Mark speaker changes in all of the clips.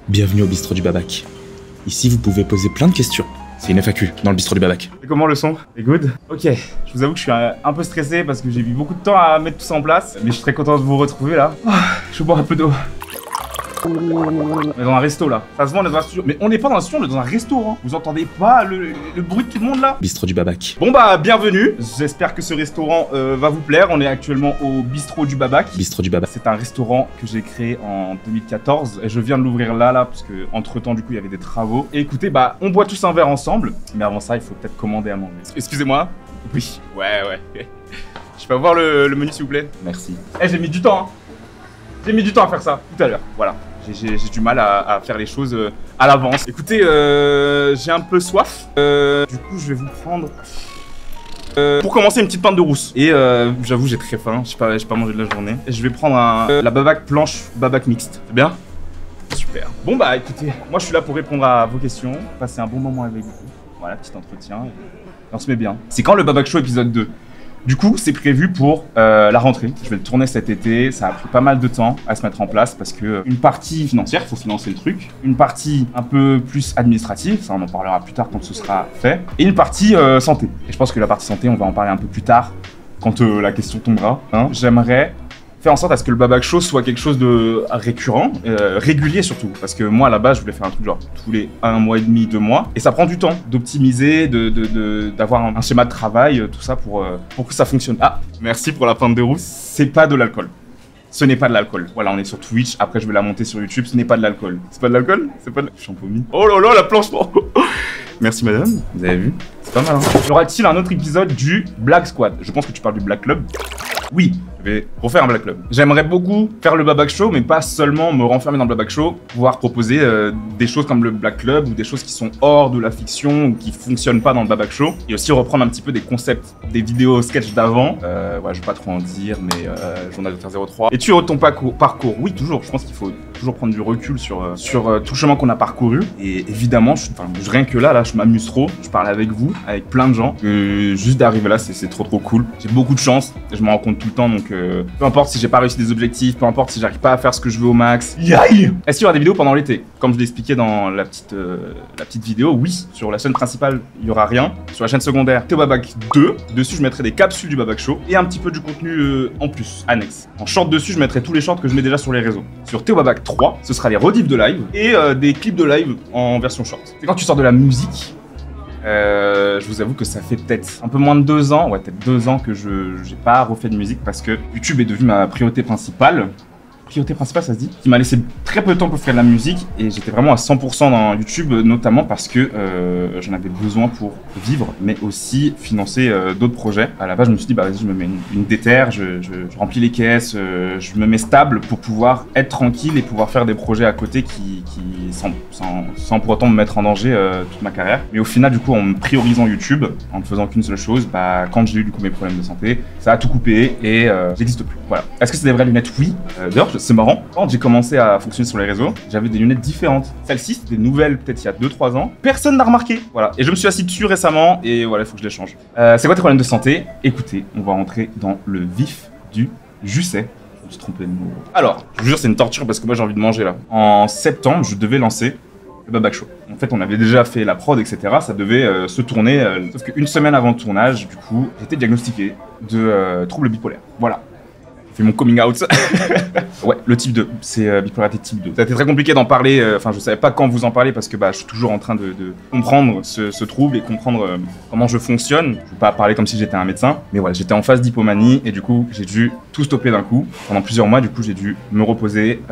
Speaker 1: Bienvenue au bistrot du Babac. Ici, vous pouvez poser plein de questions. C'est une FAQ dans le bistrot du Babac.
Speaker 2: Et comment le son? C'est good? Ok, je vous avoue que je suis un peu stressé parce que j'ai mis beaucoup de temps à mettre tout ça en place. Mais je suis très content de vous retrouver là. Je bois un peu d'eau. On est dans un resto là. Ça se vend, on est dans un studio. Mais on n'est pas dans un studio, on est dans un restaurant. Vous entendez pas le bruit de tout le monde là?
Speaker 1: Bistrot du Babac.
Speaker 2: Bon bah, bienvenue. J'espère que ce restaurant va vous plaire. On est actuellement au bistrot du Babac.
Speaker 1: Bistrot du Babac.
Speaker 2: C'est un restaurant que j'ai créé en 2014. Et je viens de l'ouvrir là, parce que entre temps, du coup, il y avait des travaux. Et écoutez, bah, on boit tous un verre ensemble. Mais avant ça, il faut peut-être commander à manger. Excusez-moi. Oui. Ouais. Je peux avoir le menu s'il vous plaît? Merci. Eh, j'ai mis du temps, hein. J'ai mis du temps à faire ça, tout à l'heure, voilà. J'ai du mal à faire les choses à l'avance. Écoutez, j'ai un peu soif. Du coup, je vais vous prendre... pour commencer, une petite pinte de rousse. Et j'avoue, j'ai très faim, j'ai pas mangé de la journée. Et je vais prendre la Babac planche, Babac mixte. C'est bien? Super. Bon bah, écoutez, moi je suis là pour répondre à vos questions, passer un bon moment avec vous. Voilà, petit entretien. Et on se met bien. C'est quand le Babac Show épisode 2? Du coup, c'est prévu pour la rentrée. Je vais le tourner cet été. Ça a pris pas mal de temps à se mettre en place parce que une partie financière, il faut financer le truc. Une partie un peu plus administrative, ça on en parlera plus tard quand ce sera fait. Et une partie santé. Et je pense que la partie santé, on va en parler un peu plus tard quand la question tombera. Hein. J'aimerais faire en sorte à ce que le Babac Show soit quelque chose de récurrent, régulier surtout. Parce que moi, à la base, je voulais faire un truc genre tous les 1 mois et demi, 2 mois. Et ça prend du temps d'optimiser, d'avoir un schéma de travail, tout ça pour que ça fonctionne. Ah, merci pour la pinte de rousse. C'est pas de l'alcool. Ce n'est pas de l'alcool. Voilà, on est sur Twitch. Après, je vais la monter sur YouTube. Ce n'est pas de l'alcool. C'est pas de l'alcool? C'est pas de... Je suis empaumé. Oh là là, la planche. Merci madame. Vous avez vu? C'est pas mal, hein. Y aura-t-il un autre épisode du Black Squad? Je pense que tu parles du Black Club. Oui, je vais refaire un Black Club. J'aimerais beaucoup faire le Babac Show, mais pas seulement me renfermer dans le Babac Show, pouvoir proposer des choses comme le Black Club ou des choses qui sont hors de la fiction ou qui fonctionnent pas dans le Babac Show. Et aussi reprendre un petit peu des concepts, des vidéos sketch d'avant. Ouais, je vais pas trop en dire, mais Journal de Terre 03. Et tu ton parcours? Oui, toujours. Je pense qu'il faut toujours prendre du recul sur tout le chemin qu'on a parcouru. Et évidemment, rien que là, je m'amuse trop. Je parle avec vous, avec plein de gens. Juste d'arriver là, c'est trop cool. J'ai beaucoup de chance. Je m'en rends compte tout le temps, donc peu importe si j'ai pas réussi des objectifs, peu importe si j'arrive pas à faire ce que je veux au max. Yaï! Est-ce qu'il y aura des vidéos pendant l'été? Comme je l'ai expliqué dans la petite vidéo, oui. Sur la chaîne principale, il y aura rien. Sur la chaîne secondaire, Théo Babac 2. Dessus, je mettrai des capsules du Babac Show et un petit peu du contenu en plus, annexe. En short dessus, je mettrai tous les shorts que je mets déjà sur les réseaux. Sur Théo Babac 3, ce sera les rediffs de live et des clips de live en version short. C'est quand tu sors de la musique. Je vous avoue que ça fait peut-être un peu moins de 2 ans, ouais, peut-être 2 ans que j'ai pas refait de musique parce que YouTube est devenu ma priorité principale. Priorité principale, ça se dit? Qui m'a laissé très peu de temps pour faire de la musique et j'étais vraiment à 100% dans YouTube, notamment parce que j'en avais besoin pour vivre, mais aussi financer d'autres projets. À la base, je me suis dit, bah vas-y, je me mets une déterre, je remplis les caisses, je me mets stable pour pouvoir être tranquille et pouvoir faire des projets à côté sans pour autant me mettre en danger toute ma carrière. Mais au final, du coup, en me priorisant YouTube, en ne faisant qu'une seule chose, bah quand j'ai eu du coup mes problèmes de santé, ça a tout coupé et j'existe plus. Voilà. Est-ce que c'est des vraies lunettes? Oui. D'ailleurs, c'est marrant, quand j'ai commencé à fonctionner sur les réseaux, j'avais des lunettes différentes. Celles-ci, c'était des nouvelles, peut-être il y a 2-3 ans. Personne n'a remarqué. Voilà. Et je me suis assis dessus récemment et voilà, il faut que je les change. C'est quoi tes problèmes de santé? Écoutez, on va rentrer dans le vif du Jusset. Je me suis trompé de mot. Alors, je vous jure, c'est une torture parce que moi j'ai envie de manger là. En septembre, je devais lancer le Babac Show. En fait, on avait déjà fait la prod, etc. Ça devait se tourner. Sauf qu'une semaine avant le tournage, du coup, j'étais diagnostiqué de trouble bipolaire. Voilà. C'est mon coming out. Ouais, le type 2, c'est bipolarité type 2. Ça a été très compliqué d'en parler, enfin je savais pas quand vous en parler parce que bah, je suis toujours en train de comprendre ce trouble et comprendre comment je fonctionne. Je vais pas parler comme si j'étais un médecin, mais voilà, j'étais en phase d'hypomanie et du coup j'ai dû tout stopper d'un coup. Pendant plusieurs mois, du coup j'ai dû me reposer,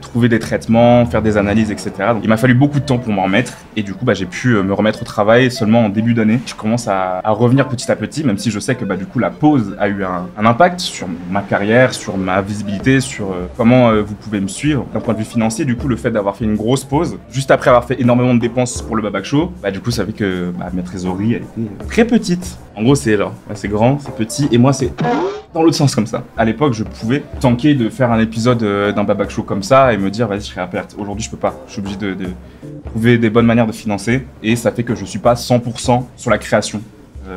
Speaker 2: trouver des traitements, faire des analyses, etc. Donc il m'a fallu beaucoup de temps pour m'en remettre et du coup bah, j'ai pu me remettre au travail seulement en début d'année. Je commence à revenir petit à petit, même si je sais que bah, du coup la pause a eu un impact sur ma carrière, sur ma visibilité, sur comment vous pouvez me suivre. D'un point de vue financier, du coup, le fait d'avoir fait une grosse pause, juste après avoir fait énormément de dépenses pour le Babac Show, bah du coup, ça fait que ma trésorerie, elle était très petite. En gros, c'est là, c'est grand, c'est petit, et moi, c'est dans l'autre sens comme ça. À l'époque, je pouvais tanker de faire un épisode d'un Babac Show comme ça et me dire, vas-y, je serai à perte. Aujourd'hui, je peux pas. Je suis obligé de trouver des bonnes manières de financer, et ça fait que je suis pas 100% sur la création.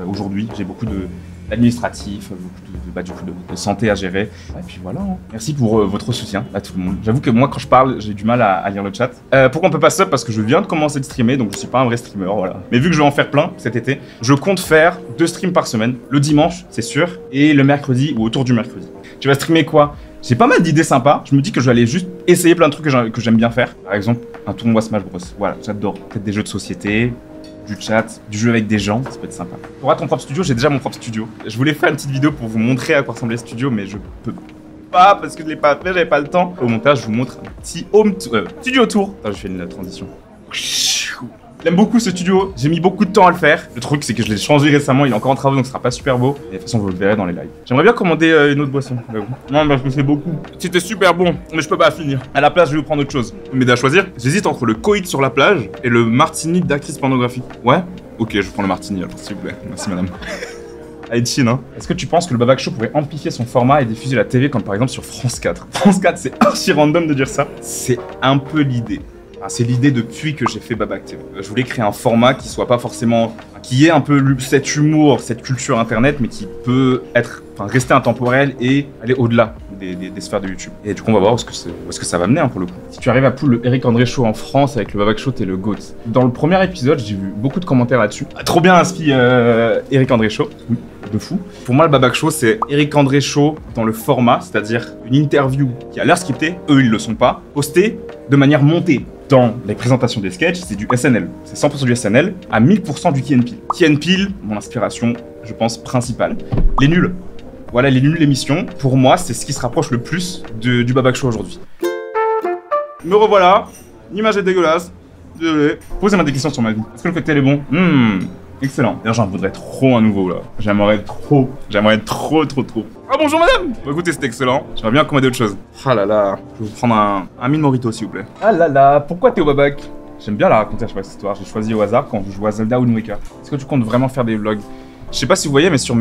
Speaker 2: Aujourd'hui, j'ai beaucoup de d'administratif, du coup de santé à gérer. Et puis voilà, hein. Merci pour votre soutien à tout le monde. J'avoue que moi, quand je parle, j'ai du mal à lire le chat. Pourquoi on peut pas sub? Parce que je viens de commencer de streamer, donc je suis pas un vrai streamer, voilà. Mais vu que je vais en faire plein cet été, je compte faire 2 streams par semaine. Le dimanche, c'est sûr, et le mercredi ou autour du mercredi. Tu vas streamer quoi? J'ai pas mal d'idées sympas. Je me dis que je vais aller juste essayer plein de trucs que j'aime bien faire. Par exemple, un tournoi Smash Bros. Voilà, j'adore. Peut-être des jeux de société, du chat, du jeu avec des gens, ça peut être sympa. Tu auras ton propre studio, j'ai déjà mon propre studio. Je voulais faire une petite vidéo pour vous montrer à quoi ressemblait le studio, mais je peux pas parce que je l'ai pas fait, j'avais pas le temps. Au montage, je vous montre un petit studio tour. Attends, je fais une transition. J'aime beaucoup ce studio, j'ai mis beaucoup de temps à le faire. Le truc, c'est que je l'ai changé récemment, il est encore en travaux donc ce sera pas super beau. Et de toute façon, vous le verrez dans les lives. J'aimerais bien commander une autre boisson. Non, parce que c'est beaucoup. C'était super bon, mais je peux pas finir. À la place, je vais vous prendre autre chose. Mais à choisir, j'hésite entre le coït sur la plage et le martini d'actrice pornographique. Ouais? Ok, je prends le martini alors, s'il vous plaît. Merci, madame. Allez, chin, hein. Est-ce que tu penses que le Babac Show pourrait amplifier son format et diffuser la TV comme par exemple sur France 4? France 4, c'est archi random de dire ça. C'est un peu l'idée. C'est l'idée depuis que j'ai fait Babac TV. Je voulais créer un format qui soit pas forcément... qui ait un peu cet humour, cette culture internet, mais qui peut être... rester intemporel et aller au-delà des sphères de YouTube. Et du coup, on va voir où est-ce que ça va mener, hein, pour le coup. Si tu arrives à pull le Eric André Show en France avec le Babac Show, t'es le GOAT. Dans le premier épisode, j'ai vu beaucoup de commentaires là-dessus. Trop bien inspi Eric André Show. Oui, de fou. Pour moi, le Babac Show, c'est Eric André Show dans le format, c'est-à-dire une interview qui a l'air scriptée, eux, ils le sont pas, postée de manière montée. Dans les présentations des sketchs, c'est du SNL. C'est 100% du SNL à 1000% du Key & Peele. Key & Peele, mon inspiration, je pense, principale. Les nuls. Voilà, les nuls, l'émission. Pour moi, c'est ce qui se rapproche le plus du Babac Show aujourd'hui. Me revoilà. L'image est dégueulasse. Désolé. Posez-moi des questions sur ma vie. Est-ce que le cocktail est bon? Excellent. D'ailleurs, j'en voudrais trop un nouveau, là. J'aimerais trop. Ah, bonjour, madame! Bon, écoutez, c'était excellent. J'aimerais bien commander autre chose. Ah là là. Je vais vous prendre un mille mojito, s'il vous plaît. Ah là là. Pourquoi t'es au Babac? J'aime bien la raconter à chaque fois, cette histoire. J'ai choisi au hasard quand je joue à Zelda ou Waker. Est-ce que tu comptes vraiment faire des vlogs? Je sais pas si vous voyez, mais sur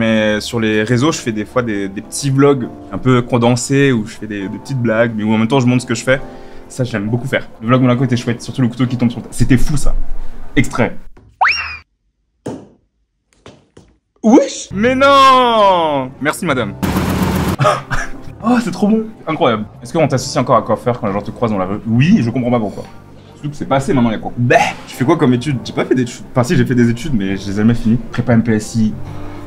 Speaker 2: les réseaux, je fais des fois des petits vlogs un peu condensés où je fais des petites blagues, mais où en même temps, je montre ce que je fais. Ça, j'aime beaucoup faire. Le vlog Monaco était chouette, surtout le couteau qui tombe sur le... C'était fou, ça. Extrait. Wesh! Mais non! Merci, madame. Oh, c'est trop bon! Incroyable. Est-ce qu'on t'associe encore à coiffeur quand les gens te croisent dans la rue? Oui, je comprends pas pourquoi. Surtout que c'est pas assez maintenant, il y a quoi? Bah! Tu fais quoi comme études? J'ai pas fait d'études. Enfin, si, j'ai fait des études, mais je les ai jamais finies. Prépa MPSI,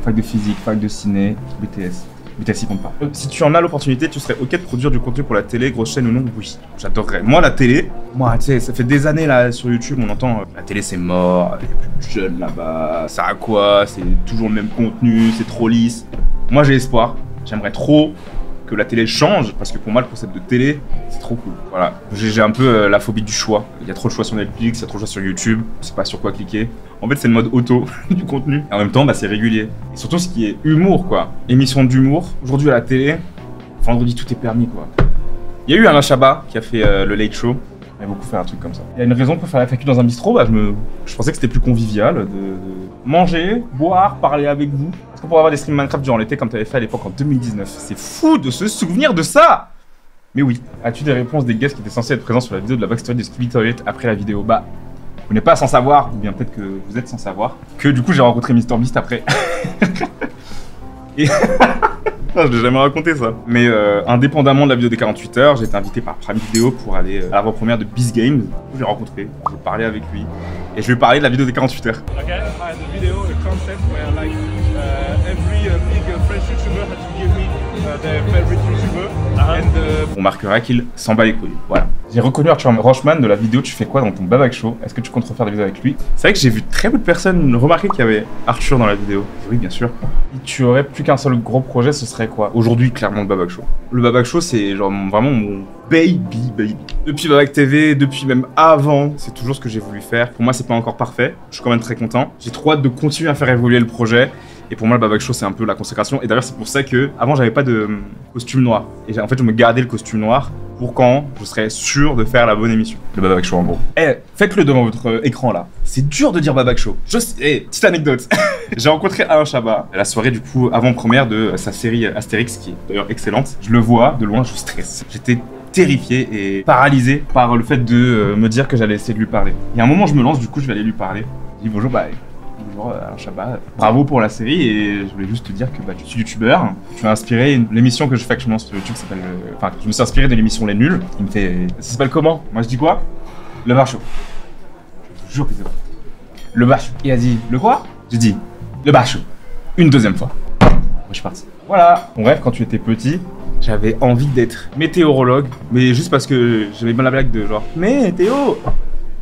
Speaker 2: fac de physique, fac de ciné, BTS. BTS, il compte pas. Si tu en as l'opportunité, tu serais ok de produire du contenu pour la télé, grosse chaîne ou non? Oui, j'adorerais. Moi, la télé, tu sais, ça fait des années là sur YouTube, on entend la télé c'est mort, il y a plus de jeunes là-bas, ça a quoi? C'est toujours le même contenu, c'est trop lisse. Moi, j'ai espoir. J'aimerais trop que la télé change, parce que pour moi, le concept de télé, c'est trop cool. Voilà. J'ai un peu la phobie du choix. Il y a trop de choix sur Netflix, il y a trop de choix sur YouTube, je sais pas sur quoi cliquer. En fait, c'est le mode auto du contenu. Et en même temps, bah, c'est régulier. Et surtout, ce qui est humour, quoi. Émission d'humour. Aujourd'hui, à la télé, vendredi, tout est permis, quoi. Il y a eu Alain Chabat qui a fait le Late Show. Il a beaucoup fait un truc comme ça. Il y a une raison pour faire la FAQ dans un bistrot, bah, je pensais que c'était plus convivial de manger, boire, parler avec vous. Est-ce qu'on pourrait avoir des streams Minecraft durant l'été comme tu avais fait à l'époque en 2019? C'est fou de se souvenir de ça! Mais oui. As-tu des réponses des guests qui étaient censés être présents sur la vidéo de la backstory de Skibidi Toilet après la vidéo? Bah, vous n'êtes pas sans savoir, ou bien peut-être que vous êtes sans savoir, que du coup j'ai rencontré MrBeast après. Et... je l'ai jamais raconté ça. Mais indépendamment de la vidéo des 48 heures, j'ai été invité par Prime Video pour aller à l'avant-première de Beast Games. Je l'ai rencontré, j'ai parlé avec lui. Et je lui ai parlé de la vidéo des 48 heures.
Speaker 3: Okay, I had the video, the concept where like every big French YouTuber had to give me their favorite YouTuber.
Speaker 2: On remarquera qu'il s'en bat les couilles. Voilà. J'ai reconnu Arthur Rochman de la vidéo Tu fais quoi dans ton Babac Show? Est-ce que tu comptes refaire des vidéos avec lui? C'est vrai que j'ai vu très peu de personnes remarquer qu'il y avait Arthur dans la vidéo. Et oui, bien sûr. Si tu aurais plus qu'un seul gros projet, ce serait quoi? Aujourd'hui, clairement, le Babac Show. Le Babac Show, c'est genre vraiment mon baby. Depuis Babac TV, depuis même avant, c'est toujours ce que j'ai voulu faire. Pour moi, c'est pas encore parfait. Je suis quand même très content. J'ai trop hâte de continuer à faire évoluer le projet. Et pour moi, le Babac Show, c'est un peu la consécration. Et d'ailleurs, c'est pour ça que avant, j'avais pas de costume noir. Et en fait, je me gardais le costume noir pour quand je serais sûr de faire la bonne émission. Le Babac Show, en gros. Eh, faites-le devant votre écran, là. C'est dur de dire Babac Show. Petite anecdote. J'ai rencontré Alain Chabat à la soirée, du coup, avant-première de sa série Astérix, qui est d'ailleurs excellente. Je le vois, de loin, je stresse. J'étais terrifié et paralysé par le fait de me dire que j'allais essayer de lui parler. Il y a un moment, je me lance, du coup, je vais aller lui parler. Je dis bonjour, bye. bonjour Alain Chabat, bravo pour la série et je voulais juste te dire que bah, je suis youtubeur. Tu m'as inspiré, l'émission que je fais actuellement sur YouTube s'appelle... Enfin, je me suis inspiré de l'émission Les Nuls. Il me fait... Ça s'appelle comment? Moi je dis quoi? Le bar show. Je vous jure que c'est vrai. Le bar show. Il a dit le quoi? J'ai dit le bar show. Une deuxième fois. Moi je suis parti. Voilà. Ton rêve quand tu étais petit, j'avais envie d'être météorologue, mais juste parce que j'avais bien la blague de genre météo.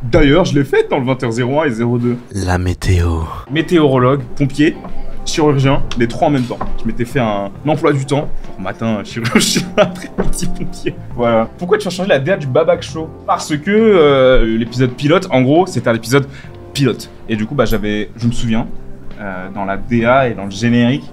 Speaker 2: D'ailleurs, je l'ai faite dans le 20h01 et 02.
Speaker 4: La météo.
Speaker 2: Météorologue, pompier, chirurgien, les trois en même temps. Je m'étais fait un emploi du temps. Genre matin, chirurgien, après-midi, pompier. Voilà. Pourquoi tu as changé la DA du Babac Show? Parce que l'épisode pilote, en gros, c'était un épisode pilote. Et du coup, bah, je me souviens, dans la DA et dans le générique,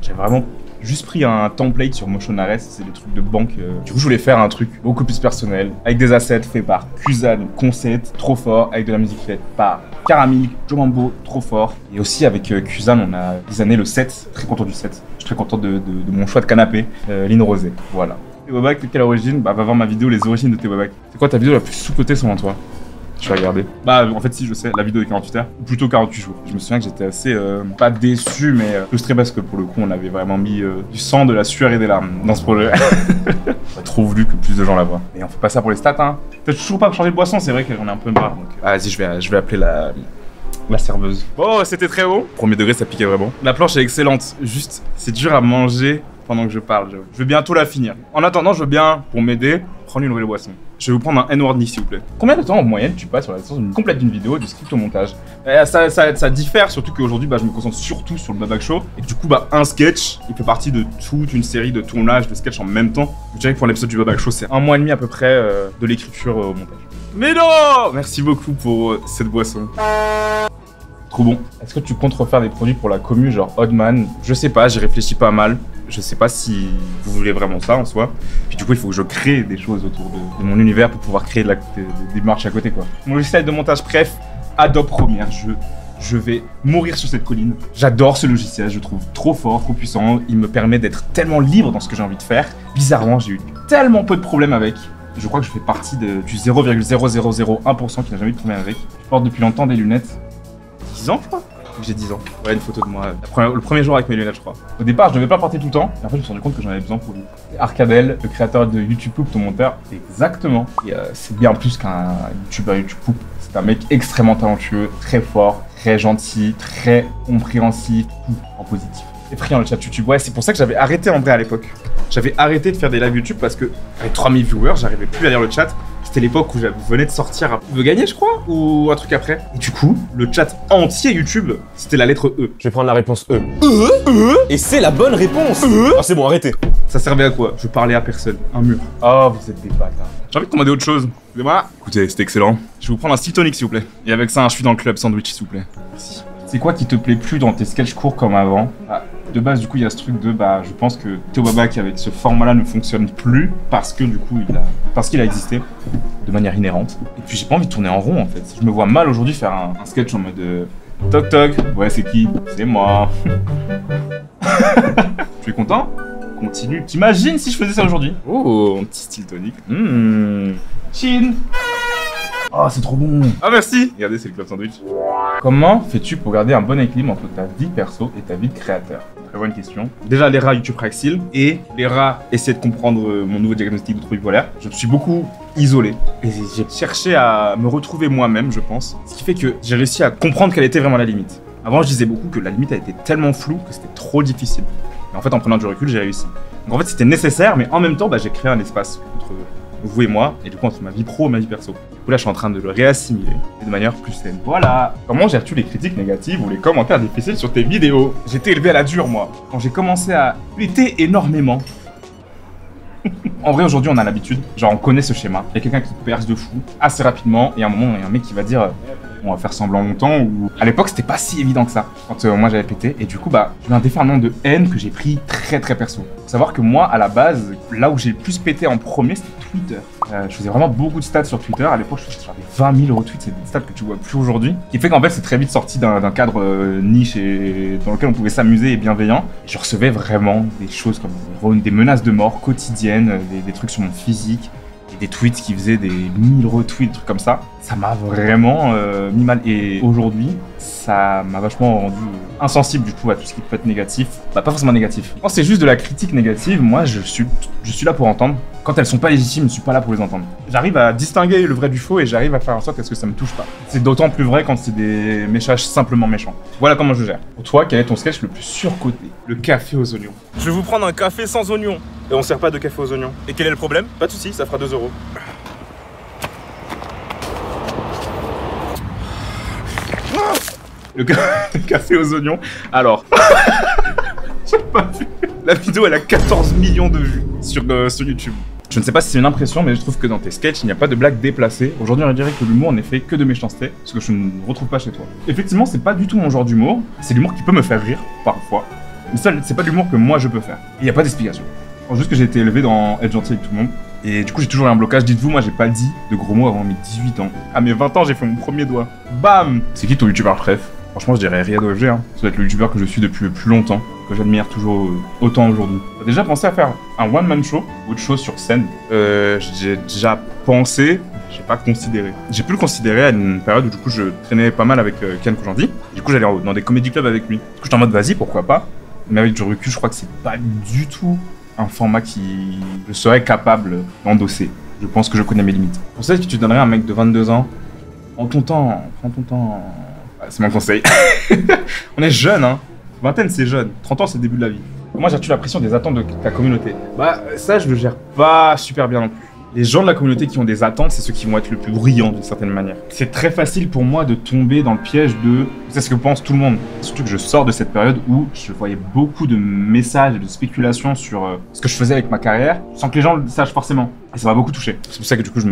Speaker 2: j'avais vraiment juste pris un template sur Motion Arrest, c'est des trucs de banque. Du coup, je voulais faire un truc beaucoup plus personnel, avec des assets faits par Kuzan, Concept, trop fort, avec de la musique faite par Caramil, Jomambo, trop fort. Et aussi avec Kuzan, on a designé le set, très content du set. Je suis très content de mon choix de canapé, Line Rosé, voilà. Tewabak, de quelle origine? Bah, va voir ma vidéo, les origines de Tewabak. C'est quoi ta vidéo la plus sous-cotée selon toi? Je vais regarder. Bah, en fait, si, je sais, la vidéo de 48 heures, ou plutôt 48 jours. Je me souviens que j'étais assez, pas déçu, mais frustré parce que pour le coup, on avait vraiment mis du sang, de la sueur et des larmes dans ce projet. J'aurais trop voulu que plus de gens la voient. Et on fait pas ça pour les stats, hein. T'as toujours pas changer de boisson, c'est vrai qu'on est un peu marre. Donc, vas-y, je vais appeler la serveuse. Oh, c'était très haut. Premier degré, ça piquait vraiment. La planche est excellente. Juste, c'est dur à manger pendant que je parle. Je vais bientôt la finir. En attendant, je veux bien, pour m'aider, prendre une nouvelle boisson. Je vais vous prendre un N-word s'il vous plaît. Combien de temps en moyenne tu passes sur la licence complète d'une vidéo et du script au montage? Ça diffère, surtout qu'aujourd'hui bah, je me concentre surtout sur le Babac Show. Et du coup, bah, un sketch, il fait partie de toute une série de tournages de sketchs en même temps. Je dirais que pour l'épisode du Babac Show, c'est 1 mois et demi à peu près de l'écriture au montage. Mais non! Merci beaucoup pour cette boisson. Trop bon. Est-ce que tu comptes refaire des produits pour la commu, genre Oddman? Je sais pas, j'y réfléchis pas mal. Je sais pas si vous voulez vraiment ça en soi. Puis du coup, il faut que je crée des choses autour de mon univers pour pouvoir créer des marches à côté, quoi. Mon logiciel de montage, bref, Adobe Premiere. Je vais mourir sur cette colline. J'adore ce logiciel, je le trouve trop fort, trop puissant. Il me permet d'être tellement libre dans ce que j'ai envie de faire. Bizarrement, j'ai eu tellement peu de problèmes avec. Je crois que je fais partie du 0,0001% qui n'a jamais eu de problème avec. Je porte depuis longtemps des lunettes. 10 ans, je crois. J'ai 10 ans. Ouais, une photo de moi. Le premier jour avec mes lunettes, je crois. Au départ, je devais pas porter tout le temps. Et après, je me suis rendu compte que j'en avais besoin pour lui. Arcadel, le créateur de YouTube Poop, ton monteur. Exactement. Et c'est bien plus qu'un YouTuber YouTube Poop. C'est un mec extrêmement talentueux, très fort, très gentil, très compréhensif, tout en positif. Et friand le chat YouTube. Ouais, c'est pour ça que j'avais arrêté en vrai à l'époque. J'avais arrêté de faire des lives YouTube parce que avec 3000 viewers, j'arrivais plus à lire le chat. C'était l'époque où vous venez de sortir Veut gagner, je crois, ou un truc après. Et du coup, le chat entier YouTube, c'était la lettre E.
Speaker 5: Je vais prendre la réponse E. Et c'est la bonne réponse. Ah, c'est bon, arrêtez.
Speaker 2: Ça servait à quoi? Je parlais à personne. Un mur. Oh, vous êtes des bâtards. J'ai envie de commander autre chose. Excusez-moi. Écoutez, c'était excellent. Je vais vous prendre un style tonic, s'il vous plaît. Et avec ça, je suis dans le club sandwich, s'il vous plaît. Merci. C'est quoi qui te plaît plus dans tes sketchs courts comme avant? De base, du coup, il y a ce truc de, je pense que Tewabak avec ce format-là ne fonctionne plus parce que, du coup, parce qu'il a existé de manière inhérente. Et puis, j'ai pas envie de tourner en rond, en fait. Je me vois mal aujourd'hui faire un sketch en mode toc toc. Ouais, c'est qui? C'est moi. Tu es content? Continue. T'imagines si je faisais ça aujourd'hui? Oh, un petit style tonique. Chin. Oh, c'est trop bon. Ah, merci. Regardez, c'est le club sandwich. Comment fais-tu pour garder un bon équilibre entre ta vie perso et ta vie de créateur? Très bonne question. Déjà, les rats YouTube Praxil et les rats essaient de comprendre mon nouveau diagnostic de trouble bipolaire. Je me suis beaucoup isolé et j'ai cherché à me retrouver moi-même, je pense. Ce qui fait que j'ai réussi à comprendre quelle était vraiment la limite. Avant, je disais beaucoup que la limite a été tellement floue que c'était trop difficile. Et en fait, en prenant du recul, j'ai réussi. Donc en fait, c'était nécessaire, mais en même temps, j'ai créé un espace entre vous et moi, et du coup entre ma vie pro et ma vie perso. Du coup là je suis en train de le réassimiler de manière plus saine. Voilà. Comment gères-tu les critiques négatives ou les commentaires difficiles sur tes vidéos? J'ai été élevé à la dure moi. Quand j'ai commencé à péter énormément. En vrai aujourd'hui on a l'habitude, genre on connaît ce schéma. Il y a quelqu'un qui perce de fou assez rapidement et à un moment il y a un mec qui va dire on va faire semblant longtemps ou... À l'époque c'était pas si évident que ça quand moi j'avais pété et du coup j'ai eu un déferlement de haine que j'ai pris très perso. Faut savoir que moi à la base, là où j'ai le plus pété en premier c'était Twitter. Je faisais vraiment beaucoup de stats sur Twitter, à l'époque je faisais genre des 20 000 retweets, c'est des stats que tu vois plus aujourd'hui. Qui fait qu'en fait c'est très vite sorti d'un cadre niche et dans lequel on pouvait s'amuser et bienveillant. Et je recevais vraiment des choses comme des menaces de mort quotidiennes, des trucs sur mon physique. Des tweets qui faisaient des 1000 retweets, des trucs comme ça. Ça m'a vraiment mis mal. Et aujourd'hui, ça m'a vachement rendu insensible du coup à tout ce qui peut être négatif. Bah pas forcément négatif. Quand c'est juste de la critique négative, moi je suis là pour entendre. Quand elles sont pas légitimes, je suis pas là pour les entendre. J'arrive à distinguer le vrai du faux et j'arrive à faire en sorte que ça me touche pas. C'est d'autant plus vrai quand c'est des messages simplement méchants. Voilà comment je gère. Pour toi, quel est ton sketch le plus surcoté? Le café aux oignons.
Speaker 5: Je vais vous prendre un café sans oignons. Et on sert pas de café aux oignons. Et quel est le problème? Pas de soucis, ça fera 2 €.
Speaker 2: Le café aux oignons. Alors, j'ai pas vu. La vidéo, elle a 14 millions de vues sur YouTube. Je ne sais pas si c'est une impression, mais je trouve que dans tes sketchs, il n'y a pas de blagues déplacées. Aujourd'hui, on dirait que l'humour n'est fait que de méchanceté, ce que je ne retrouve pas chez toi. Effectivement, c'est pas du tout mon genre d'humour. C'est l'humour qui peut me faire rire, parfois. Mais ça, c'est pas l'humour que moi, je peux faire. Il n'y a pas d'explication. Je pense juste que j'ai été élevé dans être gentil avec tout le monde. Et du coup, j'ai toujours eu un blocage. Dites-vous, moi, j'ai pas dit de gros mots avant mes 18 ans. À mes 20 ans, j'ai fait mon premier doigt. Bam! C'est qui ton youtubeur préf? Franchement, je dirais Riyad OFG, hein. Ça doit être le youtubeur que je suis depuis le plus longtemps, que j'admire toujours autant aujourd'hui. T'as déjà pensé à faire un one-man show ou autre chose sur scène? J'ai déjà pensé, j'ai pas considéré. J'ai pu le considérer à une période où du coup je traînais pas mal avec Ken Kojandi. Du coup, j'allais dans des comédie clubs avec lui. Du coup, j'étais en mode vas-y, pourquoi pas. Mais avec du recul, je crois que c'est pas du tout un format qui je serais capable d'endosser. Je pense que je connais mes limites. Pour ça, que tu donnerais à un mec de 22 ans, prends ton temps. C'est mon conseil. On est jeunes, hein. Vingtaine, c'est jeune. 30 ans, c'est le début de la vie. Comment gères-tu la pression des attentes de ta communauté? Bah, ça, je le gère pas super bien non plus. Les gens de la communauté qui ont des attentes, c'est ceux qui vont être le plus brillants d'une certaine manière. C'est très facile pour moi de tomber dans le piège de... C'est ce que pense tout le monde. Surtout que je sors de cette période où je voyais beaucoup de messages et de spéculations sur ce que je faisais avec ma carrière, sans que les gens le sachent forcément. Et ça m'a beaucoup touché. C'est pour ça que du coup, je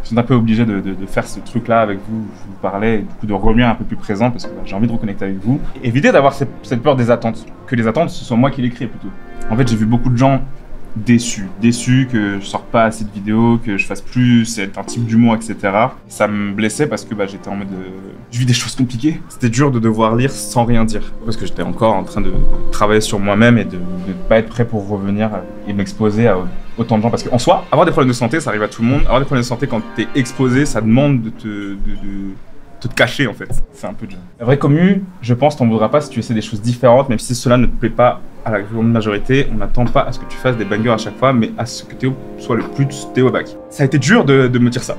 Speaker 2: suis un peu obligé de faire ce truc-là avec vous. Je vous parlais, et du coup de revenir un peu plus présent parce que j'ai envie de reconnecter avec vous. Et éviter d'avoir cette peur des attentes. Que les attentes, ce soit moi qui les crée plutôt. En fait, j'ai vu beaucoup de gens déçus que je sors pas assez de vidéos, que je fasse plus un type d'humour, etc. Ça me blessait parce que j'étais en mode... Je vis des choses compliquées. C'était dur de devoir lire sans rien dire. Parce que j'étais encore en train de travailler sur moi-même et de ne pas être prêt pour revenir et m'exposer à autant de gens. Parce qu'en soi, avoir des problèmes de santé, ça arrive à tout le monde. Avoir des problèmes de santé quand t'es exposé, ça demande de te cacher en fait. C'est un peu dur. La vraie commu, je pense, t'en voudra pas si tu essaies des choses différentes, même si cela ne te plaît pas à la grande majorité. On n'attend pas à ce que tu fasses des bangers à chaque fois, mais à ce que Théo soit le plus Théo bac. Ça a été dur de me dire ça.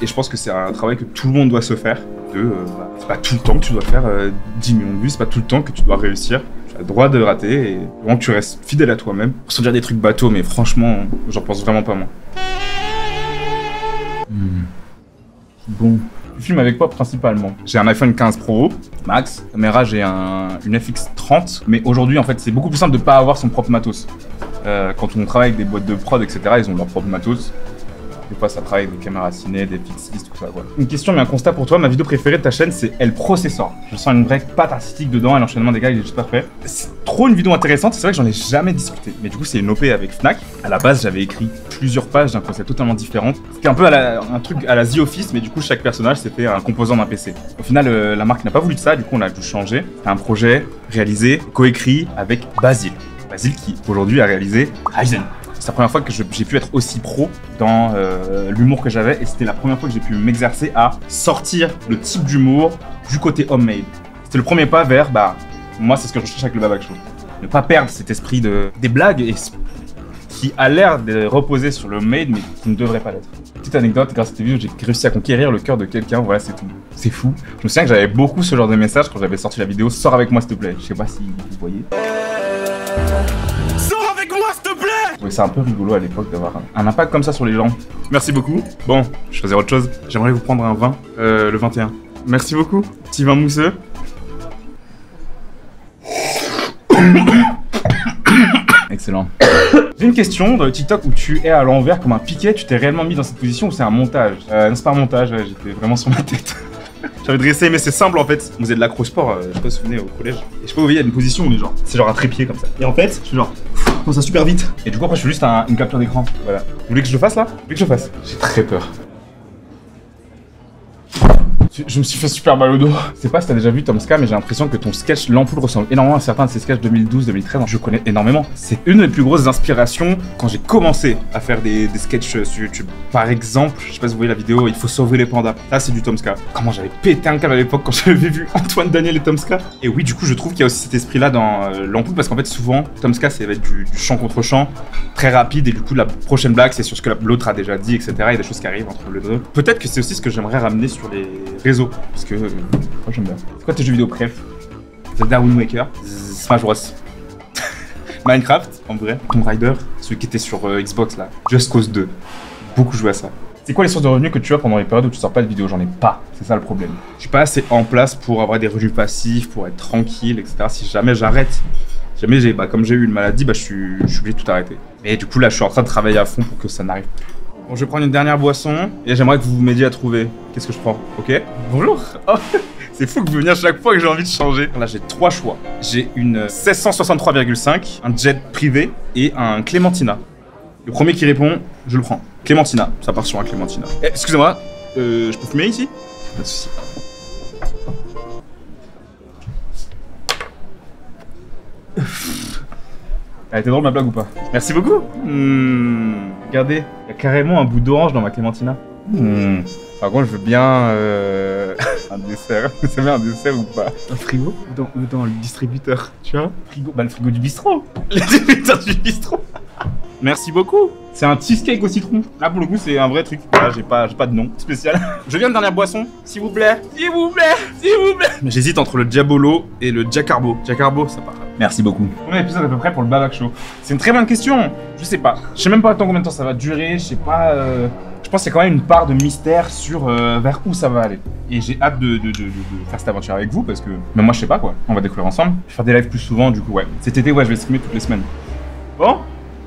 Speaker 2: Et je pense que c'est un travail que tout le monde doit se faire. C'est pas tout le temps que tu dois faire 10 millions de vues, c'est pas tout le temps que tu dois réussir. Tu as le droit de rater et vraiment que tu restes fidèle à toi-même. Pour se dire des trucs bateaux, mais franchement, j'en pense vraiment pas moi. Bon. Tu filmes avec quoi principalement? J'ai un iPhone 15 Pro Max. Caméra, j'ai une FX30. Mais aujourd'hui, en fait, c'est beaucoup plus simple de pas avoir son propre matos. Quand on travaille avec des boîtes de prod, etc., ils ont leur propre matos. Des fois, ça travaille avec des caméras ciné, des fixes, tout ça, voilà. Une question, mais un constat pour toi. Ma vidéo préférée de ta chaîne, c'est El Processor. Je sens une vraie patte artistique dedans et l'enchaînement des gars, il est juste parfait. C'est trop une vidéo intéressante. C'est vrai que j'en ai jamais discuté. Mais du coup, c'est une OP avec Fnac. À la base, j'avais écrit plusieurs pages d'un concept totalement différent. C'était un peu un truc à la The Office, mais du coup, chaque personnage, c'était un composant d'un PC. Au final, la marque n'a pas voulu de ça. Du coup, on a dû changer. C'est un projet réalisé, coécrit avec Basile. Basile qui, aujourd'hui, a réalisé Ryzen. C'est la première fois que j'ai pu être aussi pro dans l'humour que j'avais et c'était la première fois que j'ai pu m'exercer à sortir le type d'humour du côté homemade. C'était le premier pas vers, moi c'est ce que je recherche avec le Babac Show. Ne pas perdre cet esprit des blagues qui a l'air de reposer sur le homemade mais qui ne devrait pas l'être. Petite anecdote, grâce à cette vidéo, j'ai réussi à conquérir le cœur de quelqu'un, voilà c'est tout. C'est fou. Je me souviens que j'avais beaucoup ce genre de message quand j'avais sorti la vidéo « Sors avec moi s'il te plaît ». Je sais pas si vous voyez. Je trouvais ça un peu rigolo à l'époque d'avoir un impact comme ça sur les gens. Merci beaucoup. Bon, je faisais autre chose. J'aimerais vous prendre un vin, le 21. Merci beaucoup. Petit vin mousseux. Excellent. J'ai une question dans le TikTok où tu es à l'envers comme un piquet. Tu t'es réellement mis dans cette position ou c'est un montage? Non, c'est pas un montage, j'étais vraiment sur ma tête. J'avais dressé, mais c'est simple en fait. Vous êtes de l'acro-sport, je sais pas si vous vous souvenez au collège. Et je sais pas, vous voyez, il y a une position où on est c'est genre un trépied comme ça. Et en fait, je suis genre, comme ça super vite. Et du coup, après, je fais juste une capture d'écran. Voilà. Vous voulez que je le fasse là? Vous voulez que je le fasse? J'ai très peur. Je me suis fait super mal au dos. Je sais pas si t'as déjà vu Tomska, mais j'ai l'impression que ton sketch, l'ampoule, ressemble énormément à certains de ses sketchs 2012-2013. Je connais énormément. C'est une des plus grosses inspirations quand j'ai commencé à faire des sketchs sur YouTube. Par exemple, je sais pas si vous voyez la vidéo, il faut sauver les pandas. Ça, c'est du Tomska. Comment j'avais pété un câble à l'époque quand j'avais vu Antoine Daniel et Tomska. Et oui, du coup, je trouve qu'il y a aussi cet esprit-là dans l'ampoule, parce qu'en fait, souvent, Tomska, ça va être du chant contre chant, très rapide, et du coup, la prochaine blague, c'est sur ce que l'autre a déjà dit, etc. Il y a des choses qui arrivent entre les deux. Peut-être que c'est aussi ce que j'aimerais ramener sur les réseaux, parce que moi j'aime bien. C'est quoi tes jeux vidéo préf? Zelda Wind Waker, Smash Bros, Minecraft, en vrai, Tomb Raider, celui qui était sur Xbox là, Just Cause 2, beaucoup joué à ça. C'est quoi les sources de revenus que tu as pendant les périodes où tu sors pas de vidéo? J'en ai pas, c'est ça le problème. Je suis pas assez en place pour avoir des revenus passifs, pour être tranquille, etc. Si jamais j'arrête, jamais comme j'ai eu une maladie, je suis obligé de tout arrêter. Mais du coup là je suis en train de travailler à fond pour que ça n'arrive plus. Bon, je vais prendre une dernière boisson et j'aimerais que vous m'aidiez à trouver. Qu'est-ce que je prends? Ok. Bonjour. Oh, c'est fou que vous veniez à chaque fois que j'ai envie de changer. Là, j'ai 3 choix. J'ai une 1663,5, un jet privé et un Clémentina. Le premier qui répond, je le prends. Clémentina, ça part sur un Clémentina. Eh, excusez-moi, je peux fumer ici? Pas de soucis. Elle était drôle ma blague ou pas? Merci beaucoup. Regardez, il y a carrément un bout d'orange dans ma Clémentina. Par contre, je veux bien un dessert. Vous savez un dessert ou pas? Un frigo ou dans le distributeur, tu vois? Frigo, le frigo du bistrot. Le distributeur du bistrot. Merci beaucoup. C'est un cheesecake au citron. Là, pour le coup, c'est un vrai truc. Là, j'ai pas de nom spécial. Je viens de dernière boisson, s'il vous plaît. S'il vous plaît. S'il vous plaît. Mais j'hésite entre le Diabolo et le Giacarbo. Giacarbo, ça part. Merci beaucoup. Combien d'épisodes à peu près pour le Babac Show? C'est une très bonne question. Je sais pas. Je sais même pas combien de temps ça va durer. Je sais pas. Je pense qu'il y a quand même une part de mystère sur vers où ça va aller. Et j'ai hâte de faire cette aventure avec vous parce que même moi, je sais pas quoi. On va découvrir ensemble. Je vais faire des lives plus souvent, du coup, ouais. Cet été, ouais, je vais streamer toutes les semaines. Bon.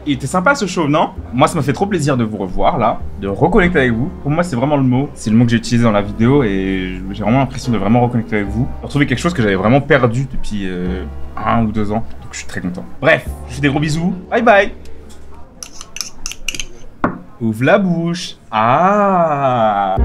Speaker 2: Il était sympa ce show, non? Moi, ça m'a fait trop plaisir de vous revoir là, de reconnecter avec vous. Pour moi, c'est vraiment le mot. C'est le mot que j'ai utilisé dans la vidéo et j'ai vraiment l'impression de vraiment reconnecter avec vous. De retrouver quelque chose que j'avais vraiment perdu depuis 1 ou 2 ans. Donc, je suis très content. Bref, je vous fais des gros bisous. Bye bye. Ouvre la bouche. Ah.